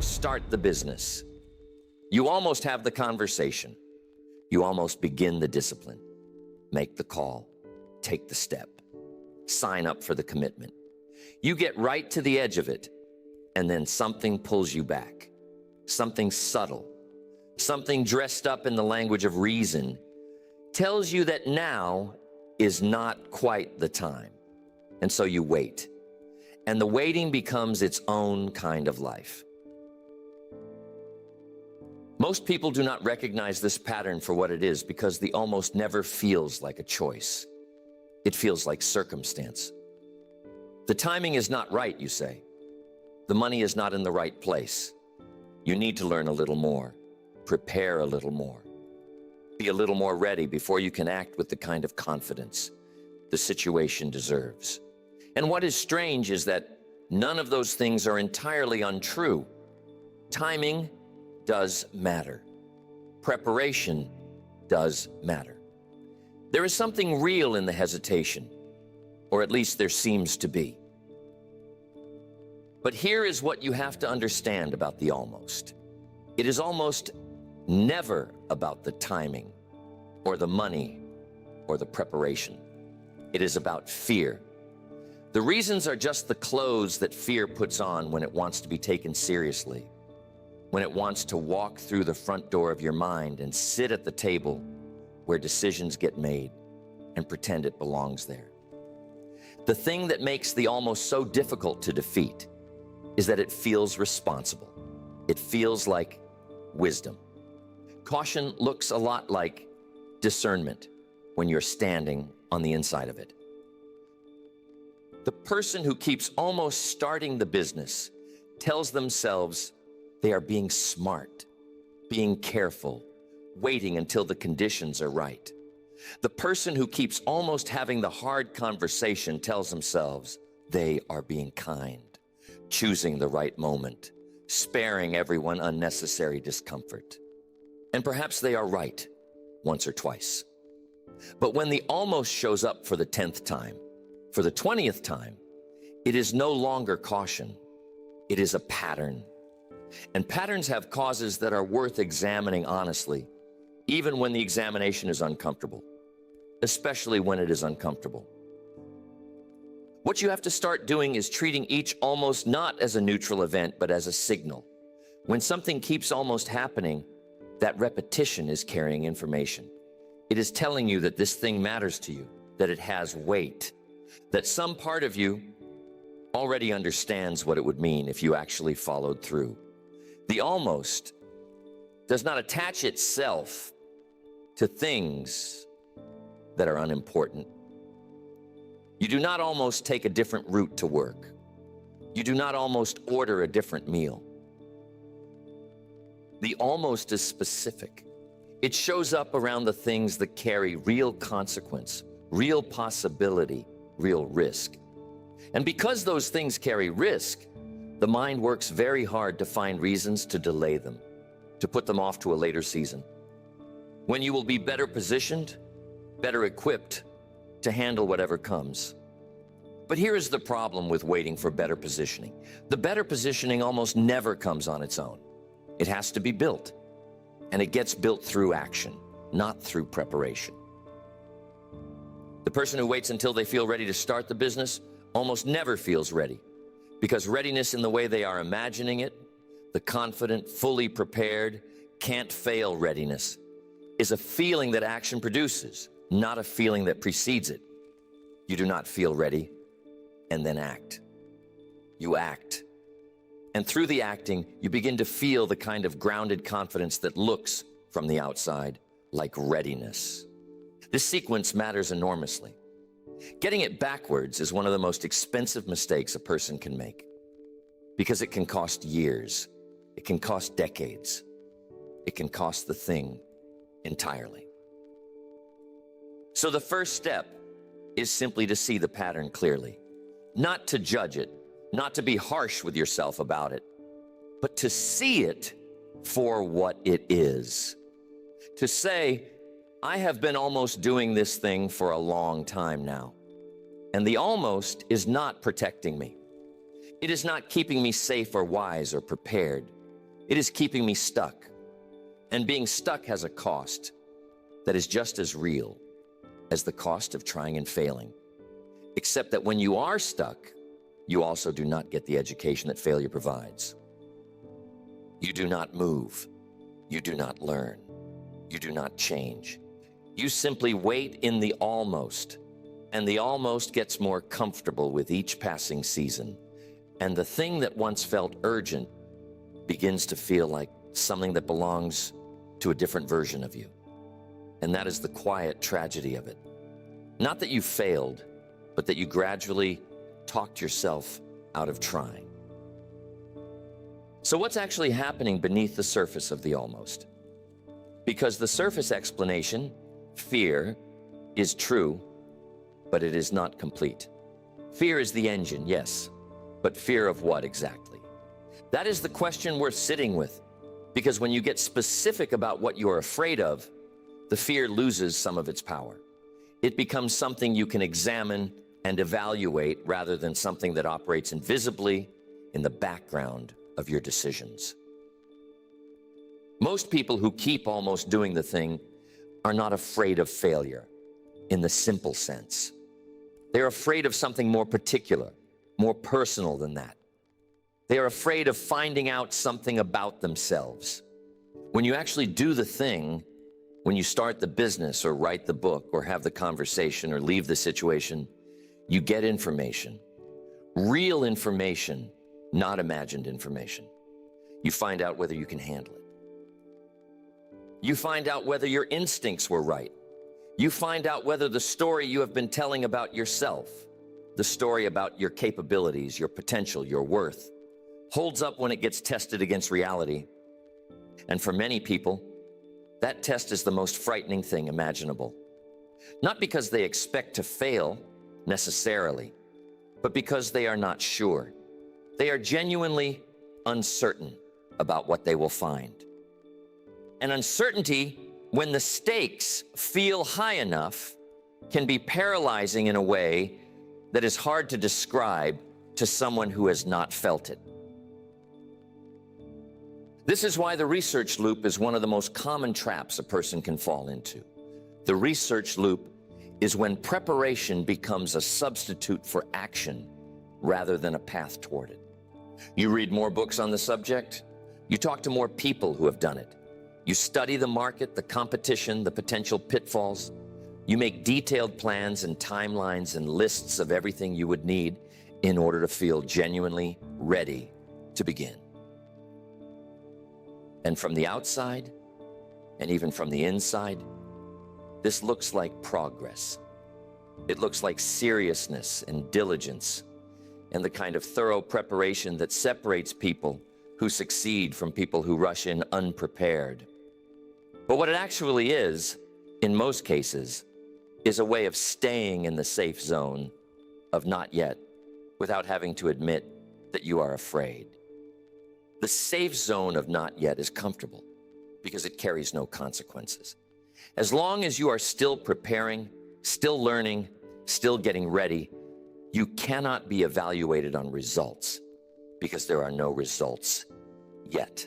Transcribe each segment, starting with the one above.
almost start the business. You almost have the conversation. You almost begin the discipline. Make the call. Take the step. Sign up for the commitment. You get right to the edge of it, and then something pulls you back. Something subtle, something dressed up in the language of reason, tells you that now is not quite the time. And so you wait. And the waiting becomes its own kind of life. Most people do not recognize this pattern for what it is because the almost never feels like a choice. It feels like circumstance. The timing is not right, you say. The money is not in the right place. You need to learn a little more, prepare a little more, be a little more ready before you can act with the kind of confidence the situation deserves. And what is strange is that none of those things are entirely untrue. Timing does matter. Preparation does matter. There is something real in the hesitation, or at least there seems to be. But here is what you have to understand about the almost. It is almost never about the timing, or the money, or the preparation. It is about fear. The reasons are just the clothes that fear puts on when it wants to be taken seriously, when it wants to walk through the front door of your mind and sit at the table where decisions get made and pretend it belongs there. The thing that makes the almost so difficult to defeat is that it feels responsible. It feels like wisdom. Caution looks a lot like discernment when you're standing on the inside of it. The person who keeps almost starting the business tells themselves they are being smart, being careful, waiting until the conditions are right. The person who keeps almost having the hard conversation tells themselves they are being kind, choosing the right moment, sparing everyone unnecessary discomfort. And perhaps they are right once or twice. But when the almost shows up for the 10th time, for the 20th time, it is no longer caution. It is a pattern. And patterns have causes that are worth examining honestly, even when the examination is uncomfortable, especially when it is uncomfortable. What you have to start doing is treating each almost not as a neutral event, but as a signal. When something keeps almost happening, that repetition is carrying information. It is telling you that this thing matters to you, that it has weight, that some part of you already understands what it would mean if you actually followed through. The almost does not attach itself to things that are unimportant. You do not almost take a different route to work. You do not almost order a different meal. The almost is specific. It shows up around the things that carry real consequence, real possibility, real risk. And because those things carry risk, the mind works very hard to find reasons to delay them, to put them off to a later season, when you will be better positioned, better equipped to handle whatever comes. But here is the problem with waiting for better positioning. The better positioning almost never comes on its own. It has to be built, and it gets built through action, not through preparation. The person who waits until they feel ready to start the business almost never feels ready, because readiness in the way they are imagining it, the confident, fully prepared, can't fail readiness, is a feeling that action produces, not a feeling that precedes it. You do not feel ready and then act. You act. And through the acting, you begin to feel the kind of grounded confidence that looks from the outside like readiness. This sequence matters enormously. Getting it backwards is one of the most expensive mistakes a person can make, because it can cost years, it can cost decades, it can cost the thing entirely. So the first step is simply to see the pattern clearly, not to judge it, not to be harsh with yourself about it, but to see it for what it is. To say, I have been almost doing this thing for a long time now, and the almost is not protecting me. It is not keeping me safe or wise or prepared. It is keeping me stuck. And being stuck has a cost that is just as real as the cost of trying and failing. Except that when you are stuck, you also do not get the education that failure provides. You do not move. You do not learn. You do not change. You simply wait in the almost, and the almost gets more comfortable with each passing season. And the thing that once felt urgent begins to feel like something that belongs to a different version of you. And that is the quiet tragedy of it. Not that you failed, but that you gradually talked yourself out of trying. So what's actually happening beneath the surface of the almost? Because the surface explanation, fear, is true, but it is not complete. Fear is the engine, yes, but fear of what exactly? That is the question worth sitting with, because when you get specific about what you're afraid of, the fear loses some of its power. It becomes something you can examine and evaluate rather than something that operates invisibly in the background of your decisions. Most people who keep almost doing the thing are not afraid of failure in the simple sense. They're afraid of something more particular, more personal than that. They are afraid of finding out something about themselves. When you actually do the thing, when you start the business or write the book or have the conversation or leave the situation, you get information, real information, not imagined information. You find out whether you can handle it. You find out whether your instincts were right. You find out whether the story you have been telling about yourself, the story about your capabilities, your potential, your worth, holds up when it gets tested against reality. And for many people, that test is the most frightening thing imaginable. Not because they expect to fail necessarily, but because they are not sure. They are genuinely uncertain about what they will find. And uncertainty, when the stakes feel high enough, can be paralyzing in a way that is hard to describe to someone who has not felt it. This is why the research loop is one of the most common traps a person can fall into. The research loop is when preparation becomes a substitute for action rather than a path toward it. You read more books on the subject. You talk to more people who have done it. You study the market, the competition, the potential pitfalls. You make detailed plans and timelines and lists of everything you would need in order to feel genuinely ready to begin. And from the outside, and even from the inside, this looks like progress. It looks like seriousness and diligence and the kind of thorough preparation that separates people who succeed from people who rush in unprepared. But what it actually is, in most cases, is a way of staying in the safe zone of not yet, without having to admit that you are afraid. The safe zone of not yet is comfortable because it carries no consequences. As long as you are still preparing, still learning, still getting ready, you cannot be evaluated on results because there are no results yet.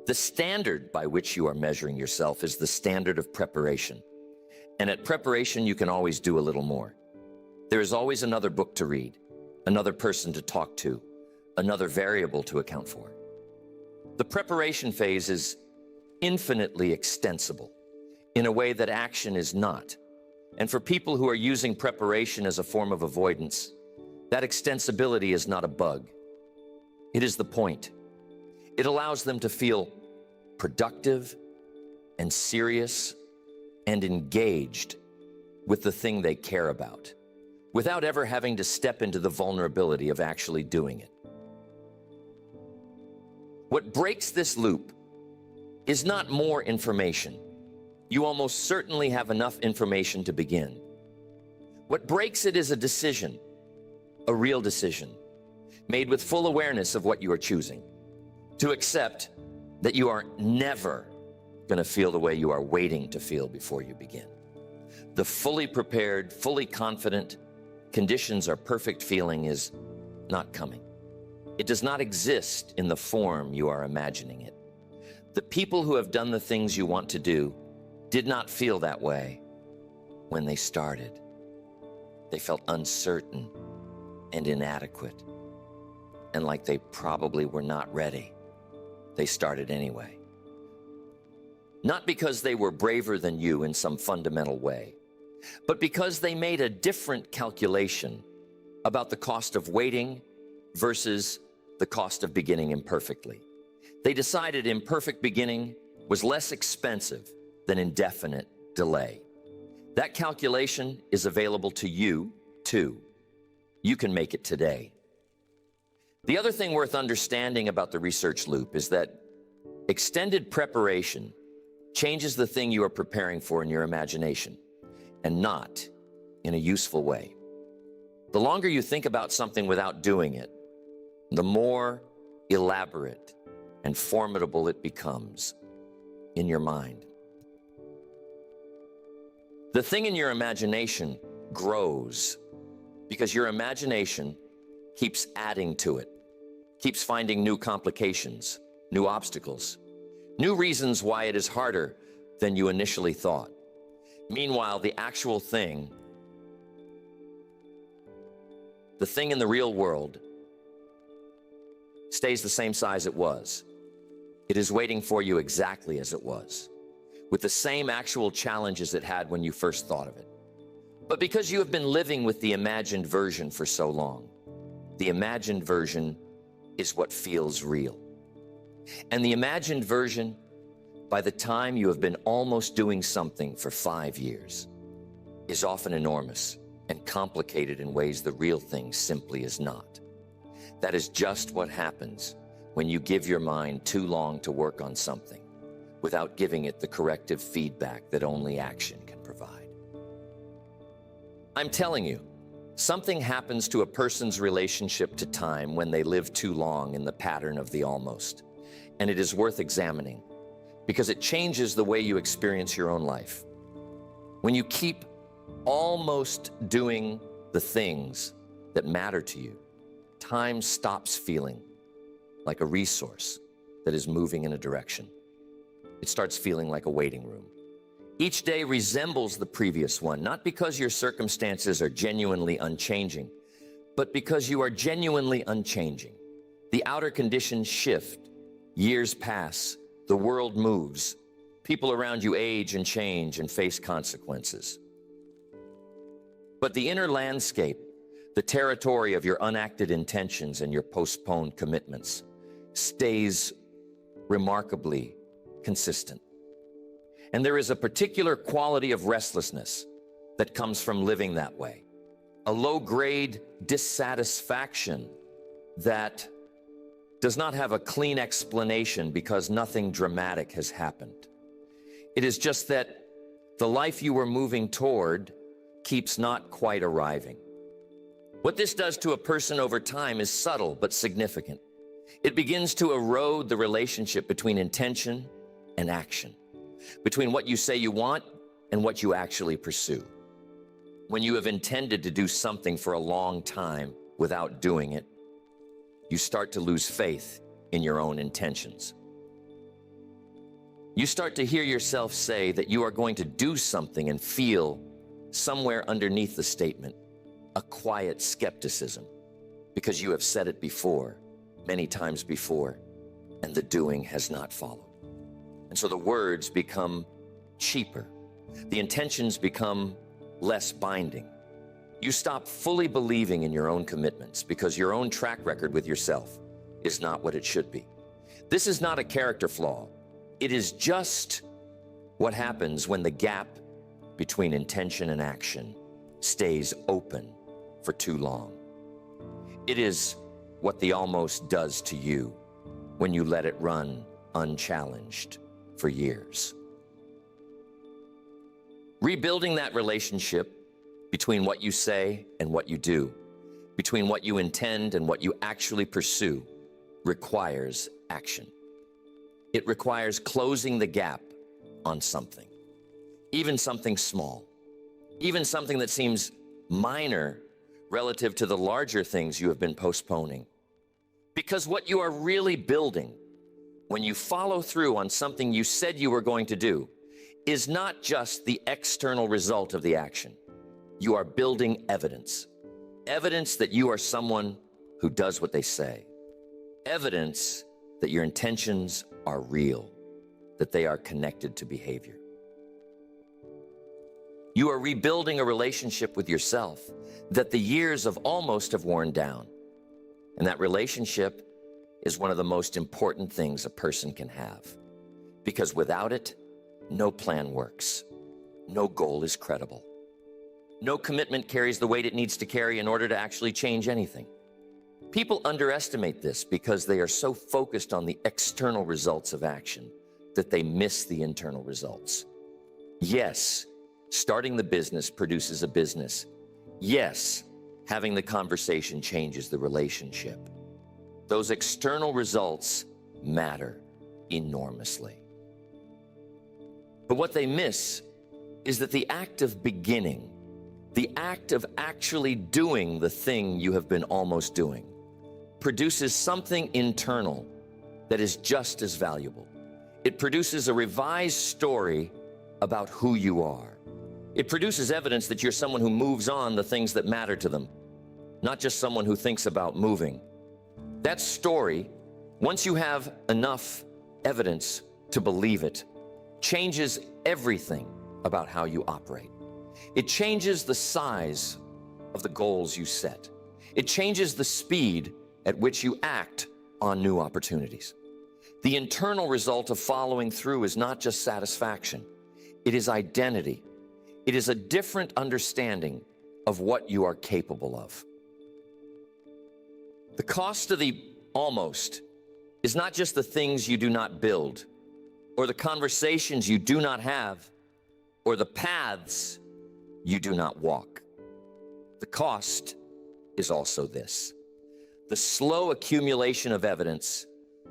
The standard by which you are measuring yourself is the standard of preparation. And at preparation, you can always do a little more. There is always another book to read, another person to talk to, another variable to account for. The preparation phase is infinitely extensible in a way that action is not. And for people who are using preparation as a form of avoidance, that extensibility is not a bug. It is the point. It allows them to feel productive and serious and engaged with the thing they care about, without ever having to step into the vulnerability of actually doing it. What breaks this loop is not more information. You almost certainly have enough information to begin. What breaks it is a decision, a real decision, made with full awareness of what you are choosing, to accept that you are never going to feel the way you are waiting to feel before you begin. The fully prepared, fully confident, conditions are perfect feeling is not coming. It does not exist in the form you are imagining it. The people who have done the things you want to do did not feel that way when they started. They felt uncertain and inadequate, and like they probably were not ready. They started anyway. Not because they were braver than you in some fundamental way, but because they made a different calculation about the cost of waiting versus the cost of beginning imperfectly. They decided imperfect beginning was less expensive than indefinite delay. That calculation is available to you, too. You can make it today. The other thing worth understanding about the research loop is that extended preparation changes the thing you are preparing for in your imagination, and not in a useful way. The longer you think about something without doing it, the more elaborate and formidable it becomes in your mind. The thing in your imagination grows because your imagination keeps adding to it, keeps finding new complications, new obstacles, new reasons why it is harder than you initially thought. Meanwhile, the actual thing, the thing in the real world, stays the same size it was. It is waiting for you exactly as it was, with the same actual challenges it had when you first thought of it. But because you have been living with the imagined version for so long, the imagined version is what feels real. And the imagined version, by the time you have been almost doing something for 5 years, is often enormous and complicated in ways the real thing simply is not. That is just what happens when you give your mind too long to work on something without giving it the corrective feedback that only action can provide. I'm telling you, something happens to a person's relationship to time when they live too long in the pattern of the almost, and it is worth examining because it changes the way you experience your own life. When you keep almost doing the things that matter to you, time stops feeling like a resource that is moving in a direction. It starts feeling like a waiting room. Each day resembles the previous one, not because your circumstances are genuinely unchanging, but because you are genuinely unchanging. The outer conditions shift, years pass, the world moves, people around you age and change and face consequences. But the inner landscape, the territory of your unacted intentions and your postponed commitments, stays remarkably consistent. And there is a particular quality of restlessness that comes from living that way, a low-grade dissatisfaction that does not have a clean explanation because nothing dramatic has happened. It is just that the life you were moving toward keeps not quite arriving. What this does to a person over time is subtle but significant. It begins to erode the relationship between intention and action, between what you say you want and what you actually pursue. When you have intended to do something for a long time without doing it, you start to lose faith in your own intentions. You start to hear yourself say that you are going to do something and feel somewhere underneath the statement a quiet skepticism because you have said it before, many times before, and the doing has not followed. And so the words become cheaper. The intentions become less binding. You stop fully believing in your own commitments because your own track record with yourself is not what it should be. This is not a character flaw. It is just what happens when the gap between intention and action stays open for too long. It is what the almost does to you when you let it run unchallenged for years. Rebuilding that relationship between what you say and what you do, between what you intend and what you actually pursue, requires action. It requires closing the gap on something, even something small, even something that seems minor relative to the larger things you have been postponing. Because what you are really building when you follow through on something you said you were going to do is not just the external result of the action. You are building evidence. Evidence that you are someone who does what they say. Evidence that your intentions are real, that they are connected to behavior. You are rebuilding a relationship with yourself that the years of almost have worn down. And that relationship is one of the most important things a person can have. Because without it, no plan works. No goal is credible. No commitment carries the weight it needs to carry in order to actually change anything. People underestimate this because they are so focused on the external results of action that they miss the internal results. Yes, starting the business produces a business. Yes, having the conversation changes the relationship. Those external results matter enormously. But what they miss is that the act of beginning, the act of actually doing the thing you have been almost doing, produces something internal that is just as valuable. It produces a revised story about who you are. It produces evidence that you're someone who moves on the things that matter to them, not just someone who thinks about moving. That story, once you have enough evidence to believe it, changes everything about how you operate. It changes the size of the goals you set. It changes the speed at which you act on new opportunities. The internal result of following through is not just satisfaction. It is identity. It is a different understanding of what you are capable of. The cost of the almost is not just the things you do not build, or the conversations you do not have, or the paths you do not walk. The cost is also this: the slow accumulation of evidence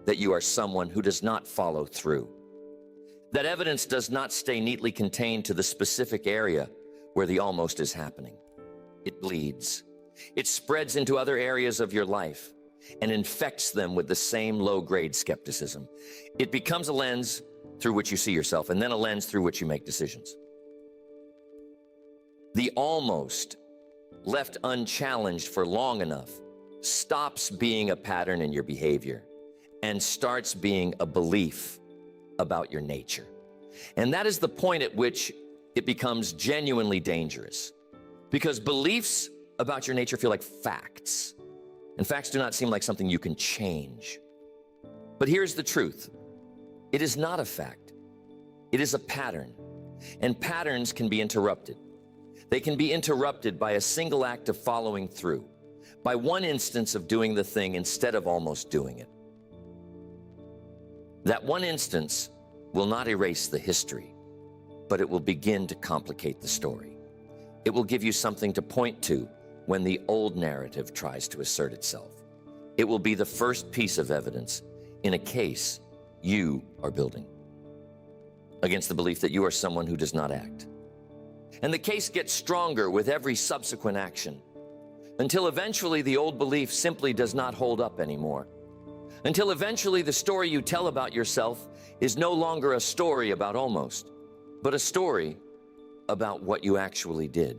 that you are someone who does not follow through. That evidence does not stay neatly contained to the specific area where the almost is happening. It bleeds. It spreads into other areas of your life and infects them with the same low-grade skepticism. It becomes a lens through which you see yourself, and then a lens through which you make decisions. The almost, left unchallenged for long enough, stops being a pattern in your behavior and starts being a belief about your nature. And that is the point at which it becomes genuinely dangerous, because beliefs about your nature feel like facts, and facts do not seem like something you can change. But here's the truth: it is not a fact. It is a pattern, and patterns can be interrupted. They can be interrupted by a single act of following through, by one instance of doing the thing instead of almost doing it. That one instance will not erase the history, but it will begin to complicate the story. It will give you something to point to when the old narrative tries to assert itself. It will be the first piece of evidence in a case you are building against the belief that you are someone who does not act. And the case gets stronger with every subsequent action, until eventually the old belief simply does not hold up anymore. Until eventually the story you tell about yourself is no longer a story about almost, but a story about what you actually did.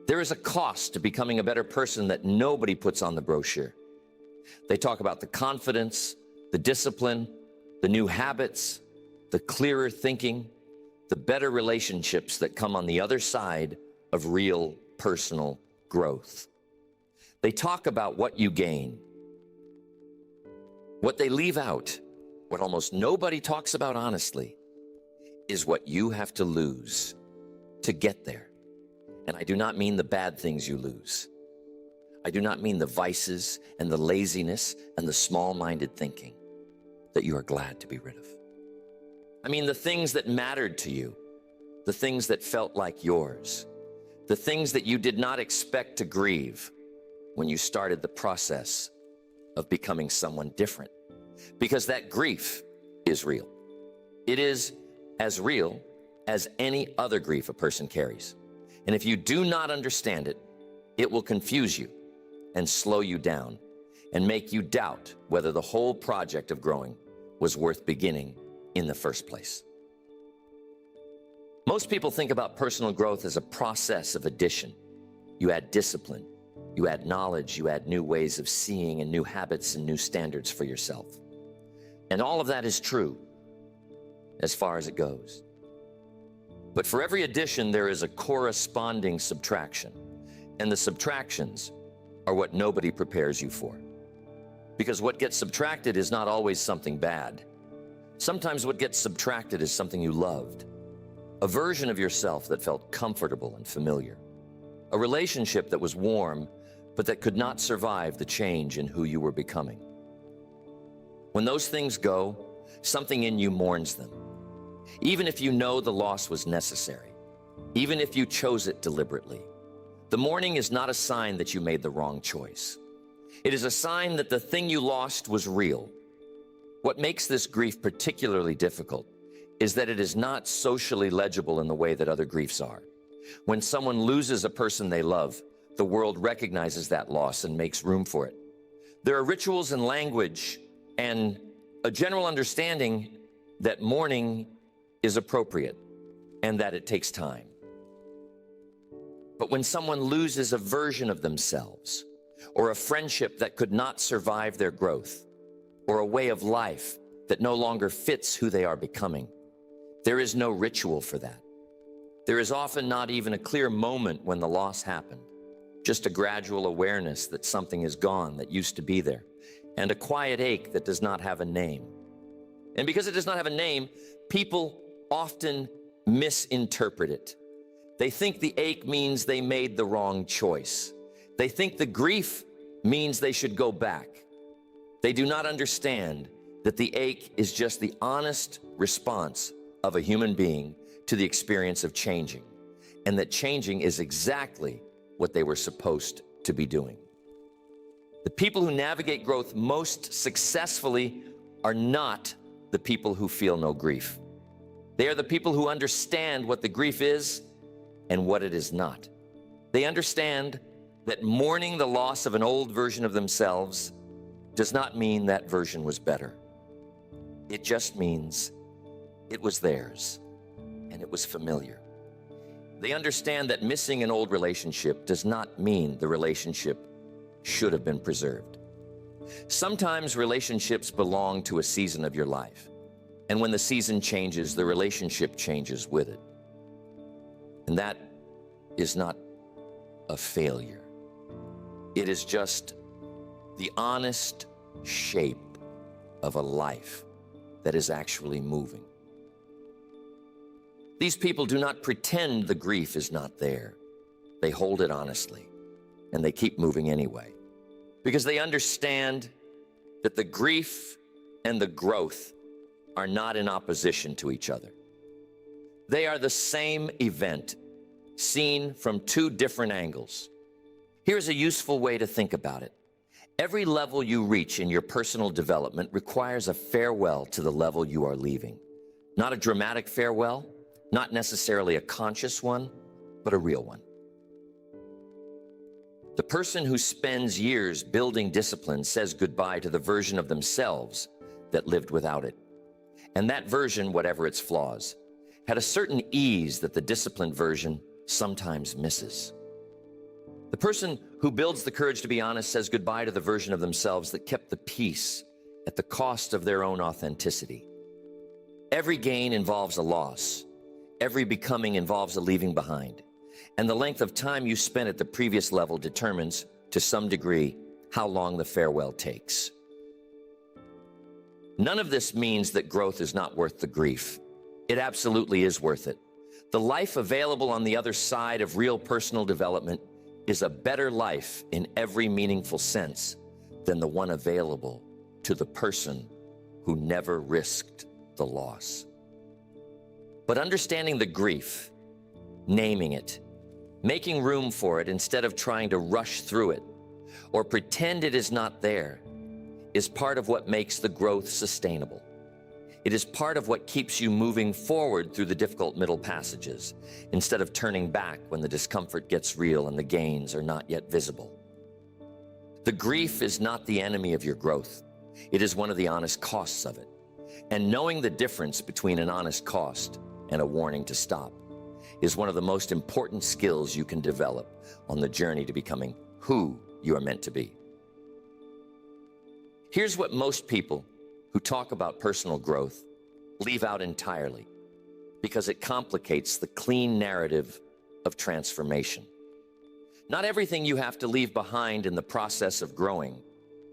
There is a cost to becoming a better person that nobody puts on the brochure. They talk about the confidence, the discipline, the new habits, the clearer thinking, the better relationships that come on the other side of real personal growth. They talk about what you gain. What they leave out, what almost nobody talks about honestly, is what you have to lose to get there. And I do not mean the bad things you lose. I do not mean the vices and the laziness and the small-minded thinking that you are glad to be rid of. I mean the things that mattered to you, the things that felt like yours, the things that you did not expect to grieve when you started the process of becoming someone different. Because that grief is real. It is as real as any other grief a person carries. And if you do not understand it, it will confuse you and slow you down and make you doubt whether the whole project of growing was worth beginning in the first place. Most people think about personal growth as a process of addition. You add discipline, you add knowledge, you add new ways of seeing and new habits and new standards for yourself. And all of that is true as far as it goes. But for every addition, there is a corresponding subtraction. And the subtractions are what nobody prepares you for. Because what gets subtracted is not always something bad. Sometimes what gets subtracted is something you loved. A version of yourself that felt comfortable and familiar. A relationship that was warm, but that could not survive the change in who you were becoming. When those things go, something in you mourns them. Even if you know the loss was necessary, even if you chose it deliberately, the mourning is not a sign that you made the wrong choice. It is a sign that the thing you lost was real. What makes this grief particularly difficult is that it is not socially legible in the way that other griefs are. When someone loses a person they love, the world recognizes that loss and makes room for it. There are rituals and language and a general understanding that mourning is appropriate and that it takes time. But when someone loses a version of themselves, or a friendship that could not survive their growth, or a way of life that no longer fits who they are becoming, there is no ritual for that. There is often not even a clear moment when the loss happened, just a gradual awareness that something is gone that used to be there, and a quiet ache that does not have a name. And because it does not have a name, people often misinterpret it. They think the ache means they made the wrong choice. They think the grief means they should go back. They do not understand that the ache is just the honest response of a human being to the experience of changing, and that changing is exactly what they were supposed to be doing. The people who navigate growth most successfully are not the people who feel no grief. They are the people who understand what the grief is and what it is not. They understand that mourning the loss of an old version of themselves does not mean that version was better. It just means it was theirs and it was familiar. They understand that missing an old relationship does not mean the relationship should have been preserved. Sometimes relationships belong to a season of your life, and when the season changes, the relationship changes with it. And that is not a failure. It is just the honest shape of a life that is actually moving. These people do not pretend the grief is not there. They hold it honestly, and they keep moving anyway, because they understand that the grief and the growth are not in opposition to each other. They are the same event, seen from two different angles. Here's a useful way to think about it. Every level you reach in your personal development requires a farewell to the level you are leaving. Not a dramatic farewell, not necessarily a conscious one, but a real one. The person who spends years building discipline says goodbye to the version of themselves that lived without it. And that version, whatever its flaws, had a certain ease that the disciplined version sometimes misses. The person who builds the courage to be honest says goodbye to the version of themselves that kept the peace at the cost of their own authenticity. Every gain involves a loss. Every becoming involves a leaving behind. And the length of time you spent at the previous level determines, to some degree, how long the farewell takes. None of this means that growth is not worth the grief. It absolutely is worth it. The life available on the other side of real personal development is a better life in every meaningful sense than the one available to the person who never risked the loss. But understanding the grief, naming it, making room for it instead of trying to rush through it or pretend it is not there, is part of what makes the growth sustainable. It is part of what keeps you moving forward through the difficult middle passages, instead of turning back when the discomfort gets real and the gains are not yet visible. The grief is not the enemy of your growth. It is one of the honest costs of it. And knowing the difference between an honest cost and a warning to stop is one of the most important skills you can develop on the journey to becoming who you are meant to be. Here's what most people who talk about personal growth leave out entirely, because it complicates the clean narrative of transformation. Not everything you have to leave behind in the process of growing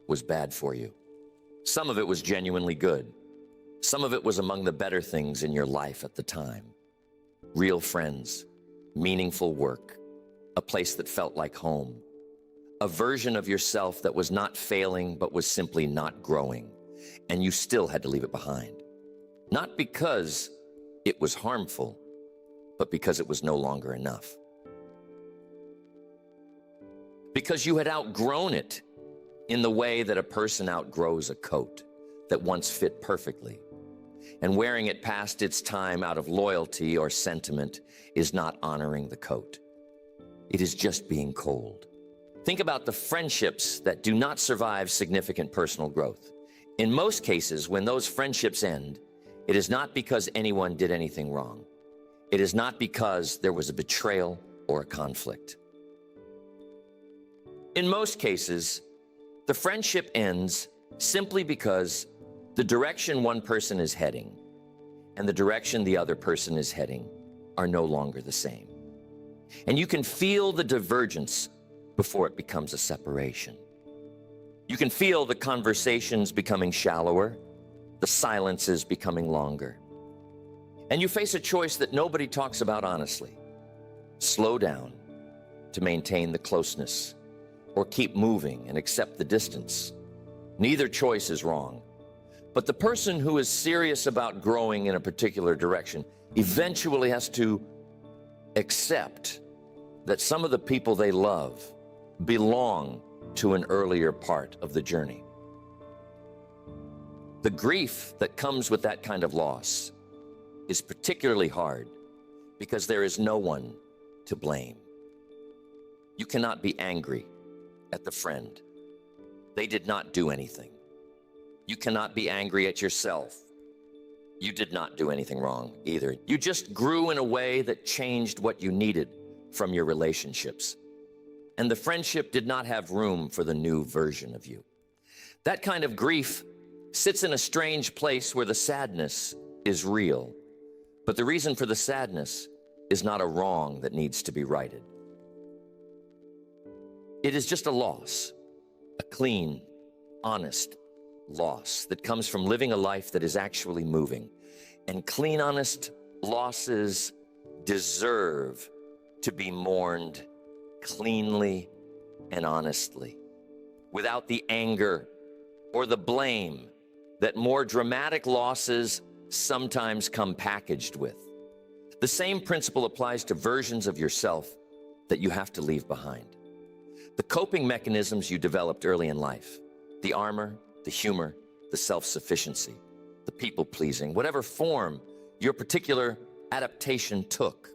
was bad for you. Some of it was genuinely good. Some of it was among the better things in your life at the time. Real friends, meaningful work, a place that felt like home, a version of yourself that was not failing but was simply not growing, and you still had to leave it behind. Not because it was harmful, but because it was no longer enough. Because you had outgrown it in the way that a person outgrows a coat that once fit perfectly. And wearing it past its time out of loyalty or sentiment is not honoring the coat. It is just being cold. Think about the friendships that do not survive significant personal growth. In most cases, when those friendships end, it is not because anyone did anything wrong. It is not because there was a betrayal or a conflict. In most cases, the friendship ends simply because the direction one person is heading and the direction the other person is heading are no longer the same. And you can feel the divergence before it becomes a separation. You can feel the conversations becoming shallower, the silences becoming longer. And you face a choice that nobody talks about honestly. Slow down to maintain the closeness, or keep moving and accept the distance. Neither choice is wrong. But the person who is serious about growing in a particular direction eventually has to accept that some of the people they love belong to an earlier part of the journey. The grief that comes with that kind of loss is particularly hard because there is no one to blame. You cannot be angry at the friend. They did not do anything. You cannot be angry at yourself. You did not do anything wrong either. You just grew in a way that changed what you needed from your relationships. And the friendship did not have room for the new version of you. That kind of grief sits in a strange place where the sadness is real. But the reason for the sadness is not a wrong that needs to be righted. It is just a loss, a clean, honest loss that comes from living a life that is actually moving. And clean, honest losses deserve to be mourned cleanly and honestly, without the anger or the blame that more dramatic losses sometimes come packaged with. The same principle applies to versions of yourself that you have to leave behind. The coping mechanisms you developed early in life, the armor, the humor, the self-sufficiency, the people-pleasing, whatever form your particular adaptation took,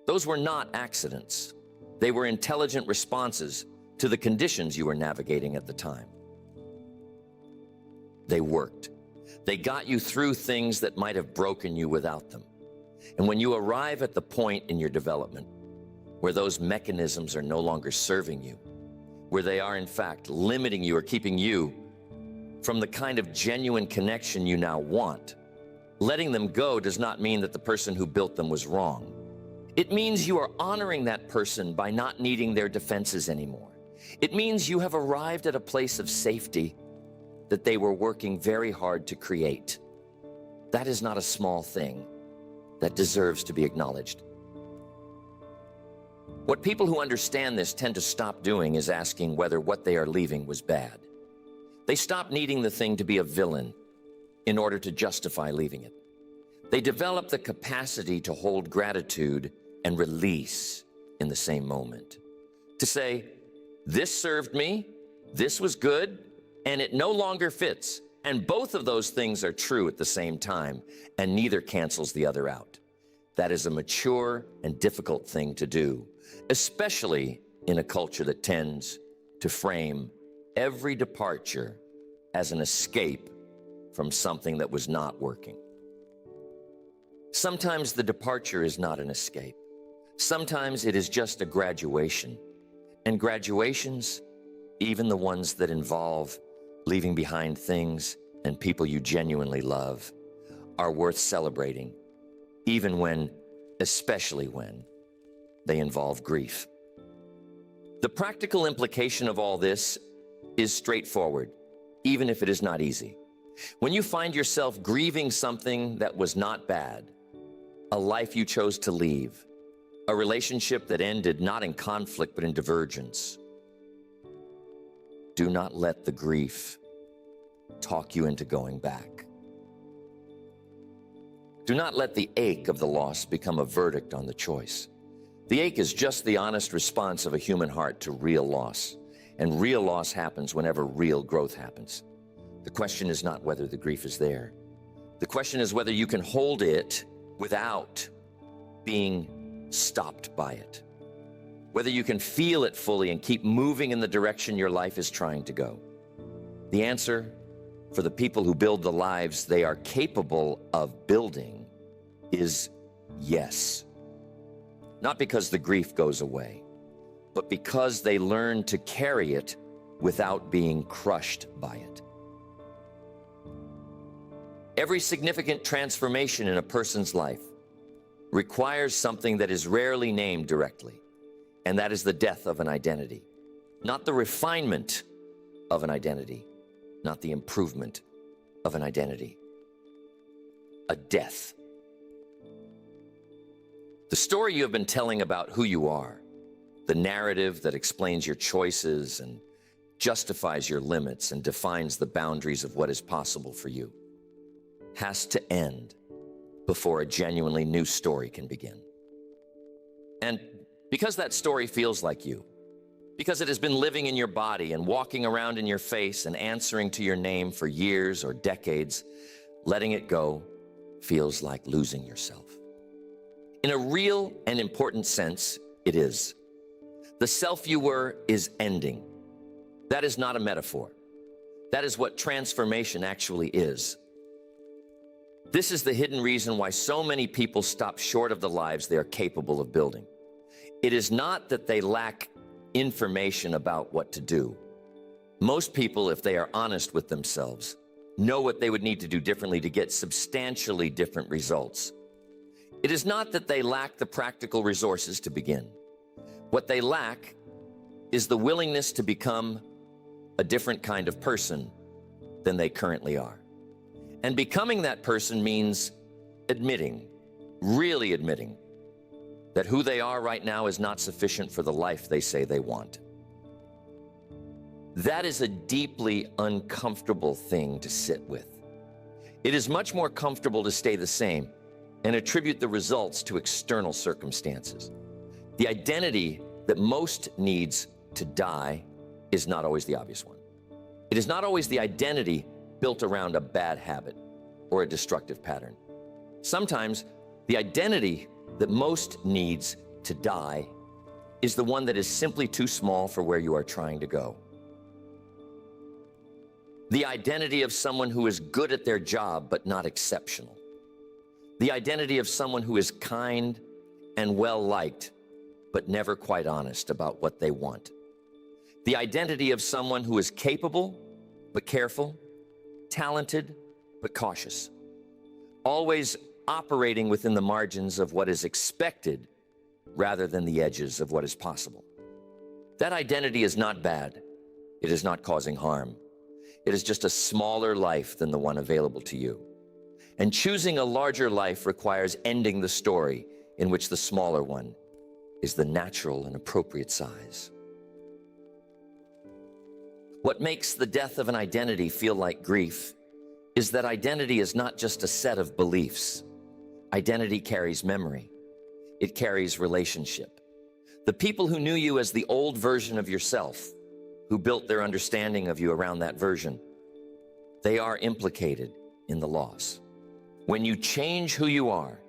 those were not accidents. They were intelligent responses to the conditions you were navigating at the time. They worked. They got you through things that might have broken you without them. And when you arrive at the point in your development where those mechanisms are no longer serving you, where they are in fact limiting you or keeping you from the kind of genuine connection you now want, letting them go does not mean that the person who built them was wrong. It means you are honoring that person by not needing their defenses anymore. It means you have arrived at a place of safety that they were working very hard to create. That is not a small thing that deserves to be acknowledged. What people who understand this tend to stop doing is asking whether what they are leaving was bad. They stop needing the thing to be a villain in order to justify leaving it. They develop the capacity to hold gratitude and release in the same moment. To say, this served me, this was good, and it no longer fits. And both of those things are true at the same time, and neither cancels the other out. That is a mature and difficult thing to do, especially in a culture that tends to frame every departure as an escape from something that was not working. Sometimes the departure is not an escape. Sometimes it is just a graduation. And graduations, even the ones that involve leaving behind things and people you genuinely love, are worth celebrating, even when, especially when, they involve grief. The practical implication of all this is straightforward, even if it is not easy. When you find yourself grieving something that was not bad, a life you chose to leave, a relationship that ended not in conflict but in divergence, do not let the grief talk you into going back. Do not let the ache of the loss become a verdict on the choice. The ache is just the honest response of a human heart to real loss, and real loss happens whenever real growth happens. The question is not whether the grief is there. The question is whether you can hold it without being stopped by it. Whether you can feel it fully and keep moving in the direction your life is trying to go. The answer for the people who build the lives they are capable of building is yes. Not because the grief goes away, but because they learn to carry it without being crushed by it. Every significant transformation in a person's life requires something that is rarely named directly, and that is the death of an identity. Not the refinement of an identity, not the improvement of an identity. A death. The story you have been telling about who you are, the narrative that explains your choices and justifies your limits and defines the boundaries of what is possible for you, has to end before a genuinely new story can begin. And because that story feels like you, because it has been living in your body and walking around in your face and answering to your name for years or decades, letting it go feels like losing yourself. In a real and important sense, it is. The self you were is ending. That is not a metaphor. That is what transformation actually is. This is the hidden reason why so many people stop short of the lives they are capable of building. It is not that they lack information about what to do. Most people, if they are honest with themselves, know what they would need to do differently to get substantially different results. It is not that they lack the practical resources to begin. What they lack is the willingness to become a different kind of person than they currently are. And becoming that person means admitting, really admitting, that who they are right now is not sufficient for the life they say they want. That is a deeply uncomfortable thing to sit with. It is much more comfortable to stay the same and attribute the results to external circumstances. The identity that most needs to die is not always the obvious one. It is not always the identity built around a bad habit or a destructive pattern. Sometimes the identity that most needs to die is the one that is simply too small for where you are trying to go. The identity of someone who is good at their job but not exceptional. The identity of someone who is kind and well-liked but never quite honest about what they want. The identity of someone who is capable but careful, talented but cautious, always operating within the margins of what is expected rather than the edges of what is possible. That identity is not bad. It is not causing harm. It is just a smaller life than the one available to you. And choosing a larger life requires ending the story in which the smaller one is the natural and appropriate size. What makes the death of an identity feel like grief is that identity is not just a set of beliefs. Identity carries memory. It carries relationship. The people who knew you as the old version of yourself, who built their understanding of you around that version, they are implicated in the loss. When you change who you are,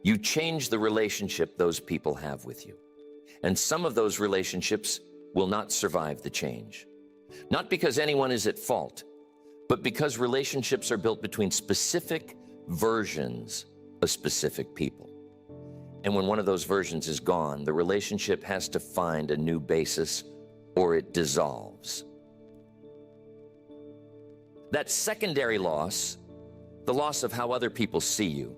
you change the relationship those people have with you. And some of those relationships will not survive the change. Not because anyone is at fault, but because relationships are built between specific versions of specific people. And when one of those versions is gone, the relationship has to find a new basis or it dissolves. That secondary loss, the loss of how other people see you,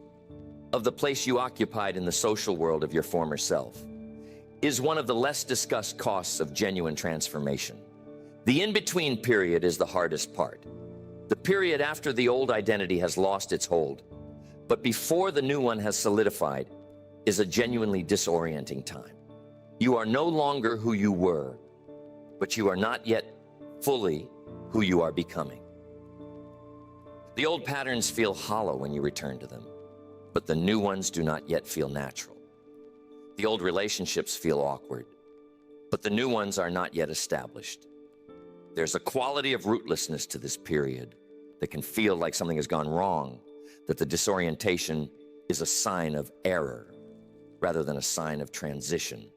of the place you occupied in the social world of your former self, is one of the less discussed costs of genuine transformation. The in-between period is the hardest part. The period after the old identity has lost its hold, but before the new one has solidified, is a genuinely disorienting time. You are no longer who you were, but you are not yet fully who you are becoming. The old patterns feel hollow when you return to them, but the new ones do not yet feel natural. The old relationships feel awkward, but the new ones are not yet established. There's a quality of rootlessness to this period that can feel like something has gone wrong, that the disorientation is a sign of error rather than a sign of transition.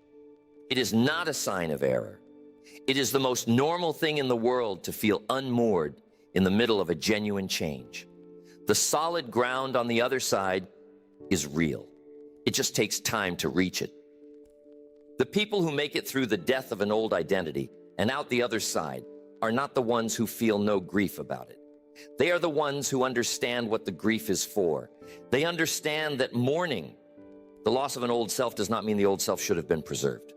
It is not a sign of error. It is the most normal thing in the world to feel unmoored in the middle of a genuine change. The solid ground on the other side is real. It just takes time to reach it. The people who make it through the death of an old identity and out the other side are not the ones who feel no grief about it. They are the ones who understand what the grief is for. They understand that mourning the loss of an old self does not mean the old self should have been preserved.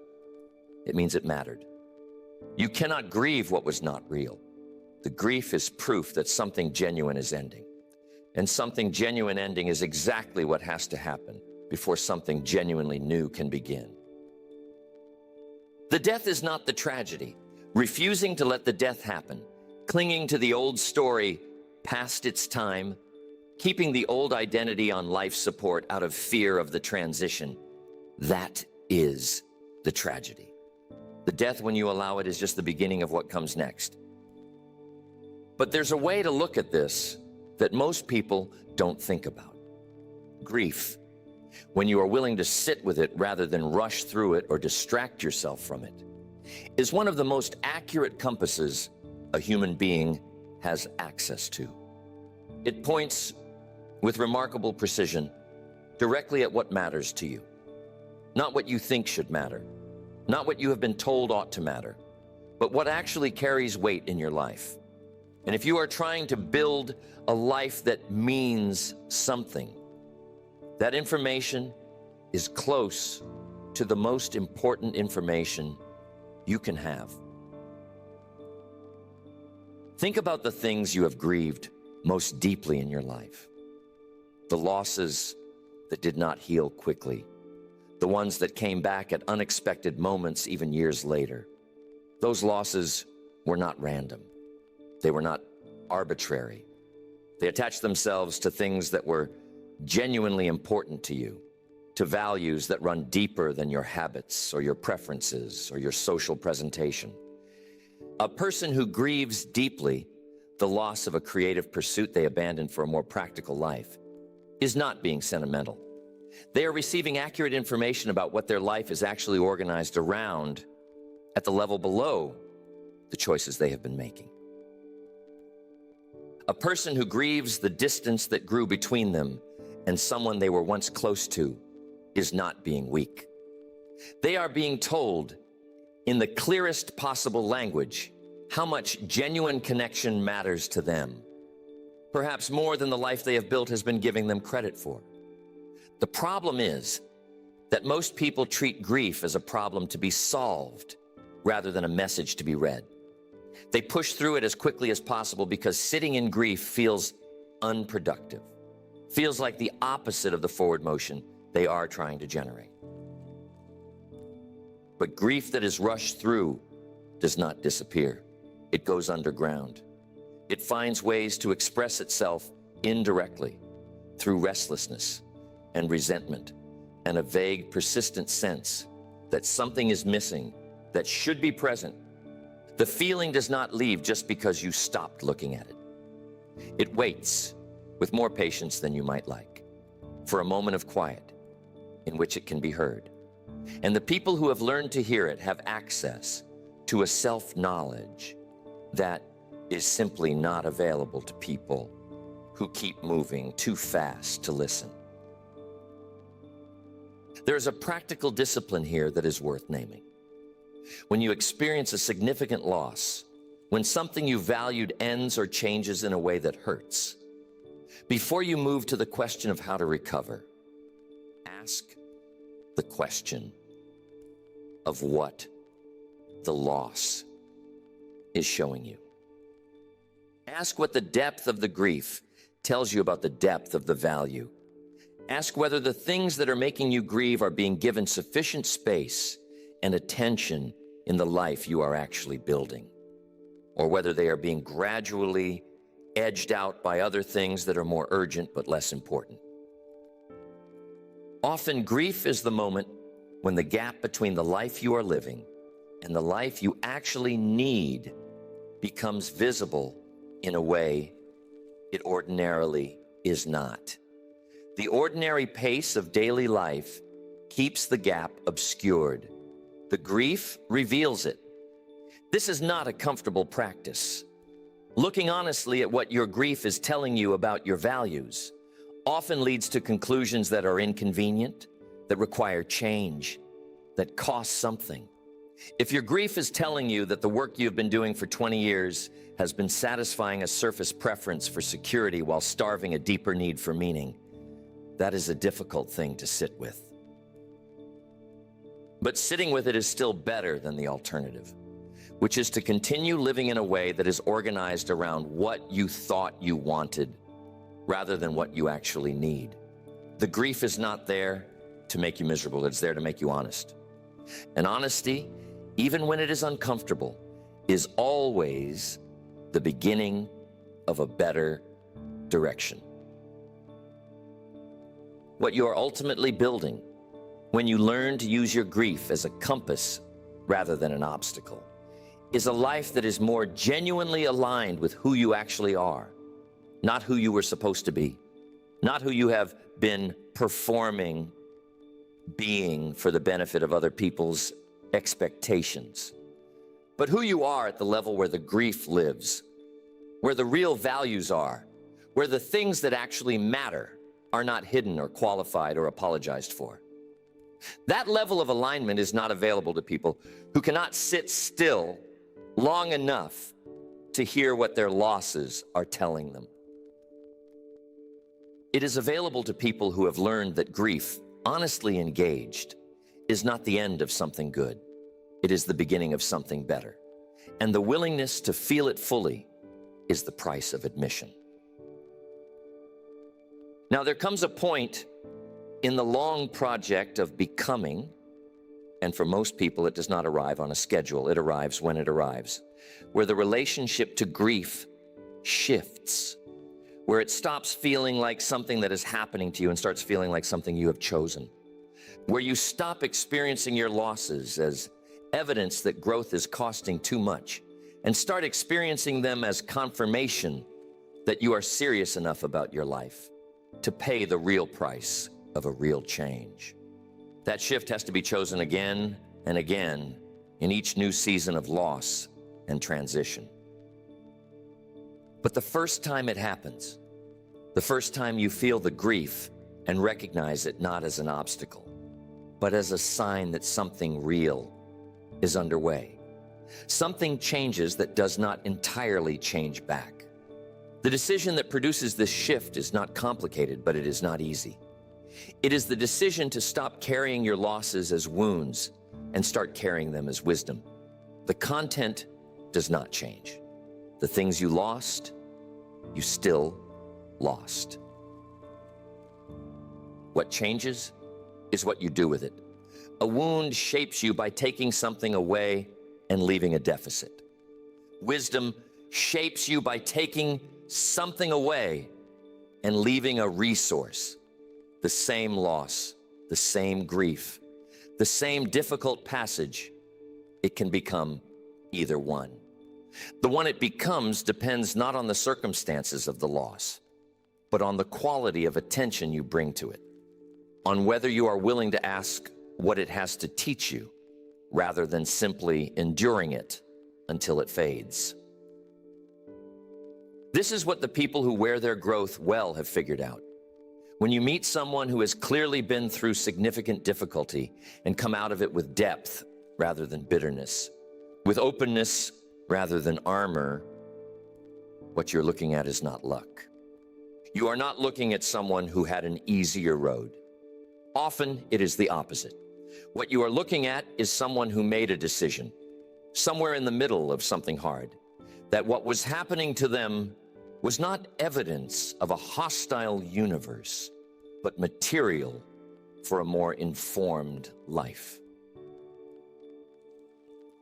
It means it mattered. You cannot grieve what was not real. The grief is proof that something genuine is ending. And something genuine ending is exactly what has to happen before something genuinely new can begin. The death is not the tragedy. Refusing to let the death happen, clinging to the old story past its time, keeping the old identity on life support out of fear of the transition, that is the tragedy. The death, when you allow it, is just the beginning of what comes next. But there's a way to look at this that most people don't think about. Grief, when you are willing to sit with it rather than rush through it or distract yourself from it, is one of the most accurate compasses a human being has access to. It points with remarkable precision directly at what matters to you, not what you think should matter, not what you have been told ought to matter, but what actually carries weight in your life. And if you are trying to build a life that means something, that information is close to the most important information you can have. Think about the things you have grieved most deeply in your life. The losses that did not heal quickly. The ones that came back at unexpected moments even years later. Those losses were not random. They were not arbitrary. They attached themselves to things that were genuinely important to you, to values that run deeper than your habits or your preferences or your social presentation. A person who grieves deeply the loss of a creative pursuit they abandoned for a more practical life is not being sentimental. They are receiving accurate information about what their life is actually organized around at the level below the choices they have been making. A person who grieves the distance that grew between them and someone they were once close to is not being weak. They are being told in the clearest possible language how much genuine connection matters to them, perhaps more than the life they have built has been giving them credit for. The problem is that most people treat grief as a problem to be solved rather than a message to be read. They push through it as quickly as possible because sitting in grief feels unproductive, feels like the opposite of the forward motion they are trying to generate. But grief that is rushed through does not disappear. It goes underground. It finds ways to express itself indirectly through restlessness and resentment and a vague, persistent sense that something is missing that should be present. The feeling does not leave just because you stopped looking at it. It waits with more patience than you might like for a moment of quiet in which it can be heard. And the people who have learned to hear it have access to a self-knowledge that is simply not available to people who keep moving too fast to listen. There's a practical discipline here that is worth naming. When you experience a significant loss, when something you valued ends or changes in a way that hurts, before you move to the question of how to recover, ask the question of what the loss is showing you. Ask what the depth of the grief tells you about the depth of the value. Ask whether the things that are making you grieve are being given sufficient space and attention in the life you are actually building, or whether they are being gradually edged out by other things that are more urgent but less important. Often grief is the moment when the gap between the life you are living and the life you actually need becomes visible in a way it ordinarily is not. The ordinary pace of daily life keeps the gap obscured. The grief reveals it. This is not a comfortable practice. Looking honestly at what your grief is telling you about your values often leads to conclusions that are inconvenient, that require change, that cost something. If your grief is telling you that the work you've been doing for 20 years has been satisfying a surface preference for security while starving a deeper need for meaning, that is a difficult thing to sit with. But sitting with it is still better than the alternative, which is to continue living in a way that is organized around what you thought you wanted rather than what you actually need. The grief is not there to make you miserable, it's there to make you honest. And honesty, even when it is uncomfortable, is always the beginning of a better direction. What you are ultimately building when you learn to use your grief as a compass rather than an obstacle is a life that is more genuinely aligned with who you actually are, not who you were supposed to be, not who you have been performing being for the benefit of other people's expectations, but who you are at the level where the grief lives, where the real values are, where the things that actually matter are not hidden or qualified or apologized for. That level of alignment is not available to people who cannot sit still long enough to hear what their losses are telling them. It is available to people who have learned that grief, honestly engaged, is not the end of something good. It is the beginning of something better. And the willingness to feel it fully is the price of admission. Now, there comes a point in the long project of becoming, and for most people it does not arrive on a schedule, it arrives when it arrives, where the relationship to grief shifts, where it stops feeling like something that is happening to you and starts feeling like something you have chosen, where you stop experiencing your losses as evidence that growth is costing too much and start experiencing them as confirmation that you are serious enough about your life to pay the real price of a real change. That shift has to be chosen again and again in each new season of loss and transition. But the first time it happens, the first time you feel the grief and recognize it not as an obstacle, but as a sign that something real is underway, something changes that does not entirely change back. The decision that produces this shift is not complicated, but it is not easy. It is the decision to stop carrying your losses as wounds and start carrying them as wisdom. The content does not change. The things you lost, you still lost. What changes is what you do with it. A wound shapes you by taking something away and leaving a deficit. Wisdom shapes you by taking something away and leaving a resource. The same loss, the same grief, the same difficult passage, it can become either one. The one it becomes depends not on the circumstances of the loss, but on the quality of attention you bring to it, on whether you are willing to ask what it has to teach you rather than simply enduring it until it fades. This is what the people who wear their growth well have figured out. When you meet someone who has clearly been through significant difficulty and come out of it with depth rather than bitterness, with openness rather than armor, what you're looking at is not luck. You are not looking at someone who had an easier road. Often it is the opposite. What you are looking at is someone who made a decision, somewhere in the middle of something hard, that what was happening to them was not evidence of a hostile universe, but material for a more informed life.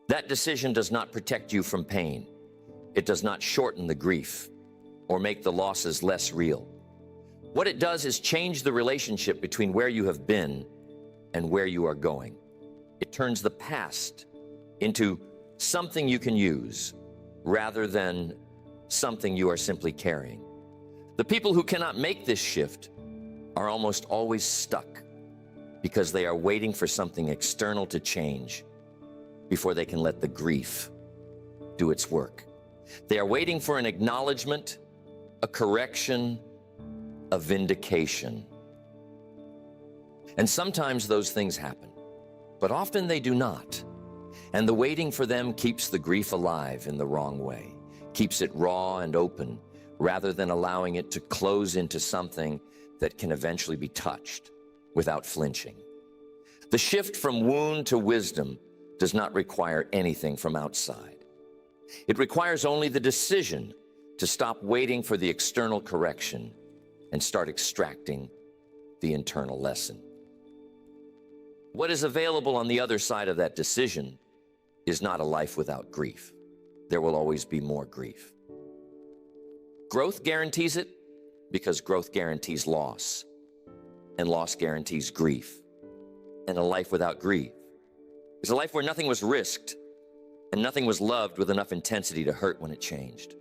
That decision does not protect you from pain. It does not shorten the grief or make the losses less real. What it does is change the relationship between where you have been and where you are going. It turns the past into something you can use rather than something you are simply carrying. The people who cannot make this shift are almost always stuck because they are waiting for something external to change before they can let the grief do its work. They are waiting for an acknowledgement, a correction, a vindication. And sometimes those things happen, but often they do not. And the waiting for them keeps the grief alive in the wrong way, keeps it raw and open, rather than allowing it to close into something that can eventually be touched without flinching. The shift from wound to wisdom does not require anything from outside. It requires only the decision to stop waiting for the external correction and start extracting the internal lesson. What is available on the other side of that decision is not a life without grief. There will always be more grief. Growth guarantees it because growth guarantees loss, and loss guarantees grief. And a life without grief is a life where nothing was risked and nothing was loved with enough intensity to hurt when it changed.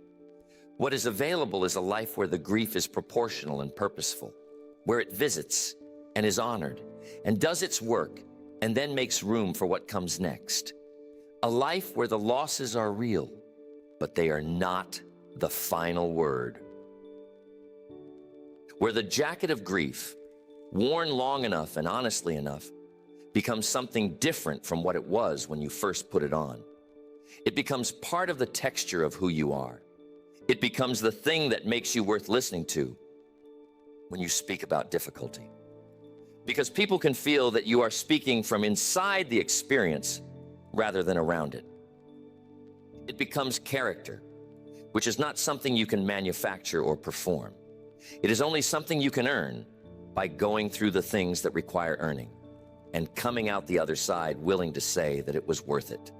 What is available is a life where the grief is proportional and purposeful, where it visits and is honored and does its work and then makes room for what comes next. A life where the losses are real, but they are not the final word. Where the jacket of grief, worn long enough and honestly enough, becomes something different from what it was when you first put it on. It becomes part of the texture of who you are. It becomes the thing that makes you worth listening to when you speak about difficulty. Because people can feel that you are speaking from inside the experience rather than around it. It becomes character, which is not something you can manufacture or perform. It is only something you can earn by going through the things that require earning and coming out the other side willing to say that it was worth it.